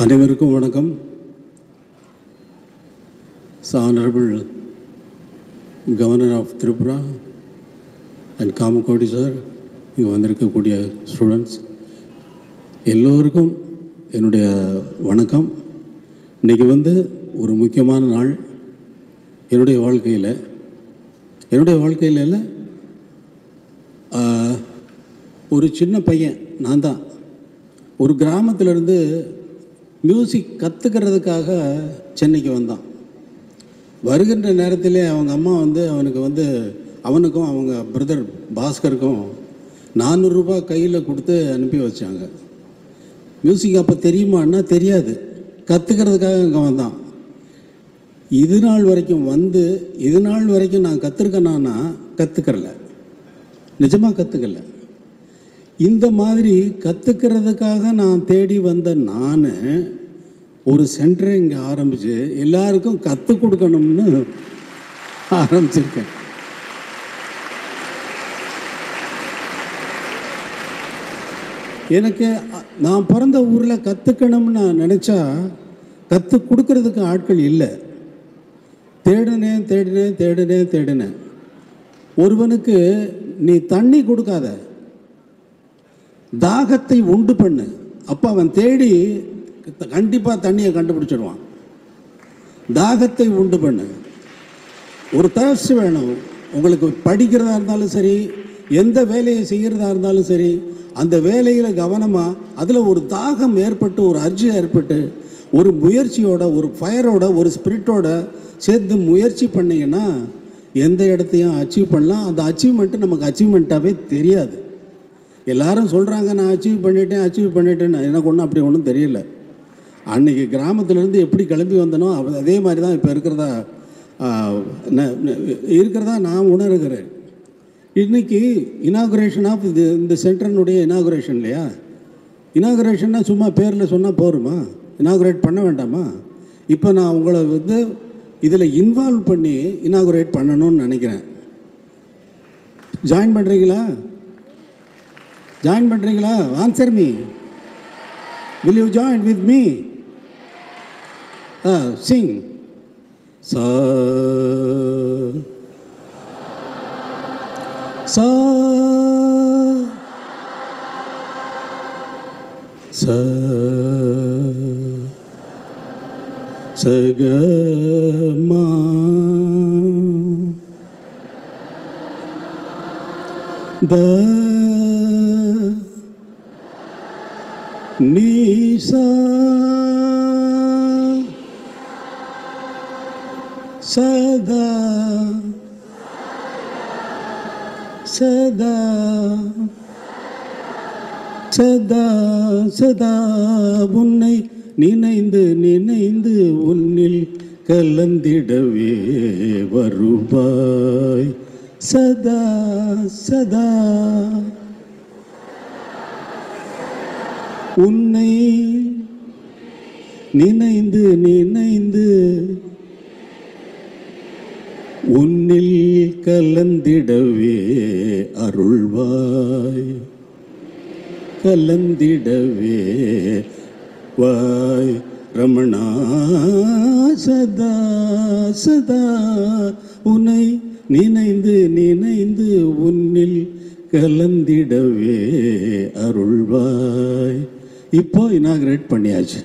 அனைவருக்கும் வணக்கம். Honorable Governor of Tripura and Kamakodi sir, இங்கே வந்திருக்கக்கூடிய ஸ்டூடெண்ட்ஸ் எல்லோருக்கும் என்னுடைய வணக்கம். இன்றைக்கி ஒரு முக்கியமான நாள் என்னுடைய வாழ்க்கையில் இல்லை, ஒரு சின்ன பையன் நான் தான் ஒரு கிராமத்திலேருந்து மியூசிக் கற்றுக்கிறதுக்காக சென்னைக்கு வந்தான். வருகின்ற நேரத்திலே அவங்க அம்மா அவனுக்கும் அவங்க பிரதர் பாஸ்கருக்கும் 400 ரூபாய் கையில் கொடுத்து அனுப்பி வச்சாங்க. மியூசிக் அப்போ தெரியுமான்னா தெரியாது, கற்றுக்கிறதுக்காக அங்கே வந்தான். இது நாள் வரைக்கும் நான் கற்றுருக்கேன்னா கற்றுக்கல, நிஜமாக கற்றுக்கல. இந்த மாதிரி கற்றுக்கிறதுக்காக நான் தேடி வந்த நான் ஒரு சென்டரை இங்கே ஆரம்பித்து எல்லாருக்கும் கற்றுக் கொடுக்கணும்னு ஆரம்பிச்சிருக்கேன். எனக்கு நான் பிறந்த ஊரில் கற்றுக்கணும்னு நான் நினச்சா கற்றுக் கொடுக்கறதுக்கு ஆட்கள் இல்லை. தேடினேன். ஒருவனுக்கு நீ தண்ணி கொடுக்காத, தாகத்தை உண்டு பண்ணு, அப்போ அவன் தேடி கண்டிப்பாக தண்ணியை கண்டுபிடிச்சிடுவான். தாகத்தை உண்டு பண்ணு. ஒரு தர்ஸ்ட் வேணும் உங்களுக்கு. படிக்கிறதா இருந்தாலும் சரி, எந்த வேலையை செய்கிறதா இருந்தாலும் சரி, அந்த வேலையில் கவனமாக அதில் ஒரு தாகம் ஏற்பட்டு, ஒரு அர்ஜி ஏற்பட்டு, ஒரு முயற்சியோட, ஒரு ஃபயரோட, ஒரு ஸ்பிரிட்டோட சேர்த்து முயற்சி பண்ணிங்கன்னா எந்த இடத்தையும் அச்சீவ் பண்ணலாம். அந்த அச்சீவ்மெண்ட்டு நமக்கு அச்சீவ்மெண்ட்டாகவே தெரியாது. எல்லாரும் சொல்கிறாங்க நான் அச்சீவ் பண்ணிட்டேன்னு. எனக்கு ஒன்றும் தெரியல. அன்றைக்கி கிராமத்துலேருந்து எப்படி கிளம்பி வந்தனோ அதே மாதிரி தான் இப்போ இருக்கிறதா நான் உணர்கிறேன். இன்றைக்கி இனாகுரேஷன் ஆஃப் இந்த சென்டர்னுடைய இனாகுரேஷன் இல்லையா? இனாகுரேஷன்னா சும்மா பேரில் சொன்னால் போருமா? இனாகுரேட் பண்ண வேண்டாமா? இப்போ நான் உங்களை இதில் இன்வால்வ் பண்ணி இனாகுரேட் பண்ணணும்னு நினைக்கிறேன். ஜாயின் பண்ணுறீங்களா? Answer me. Will you join with me? Sing. Sa sa sa sa ga ma da Nisa Sada Sada Sada Sada உன்னை நினைந்து உன்னில் கலந்திடவே வருவாய். சதா சதா உன்னை நினைந்து உன்னில் கலந்திடவே அருள்வாய். கலந்திடவே வாய் ரமணா. சதா சதா உன்னை நினைந்து உன்னில் கலந்திடவே அருள்வாய். இப்போ இனாகிரேட் பண்ணியாச்சு.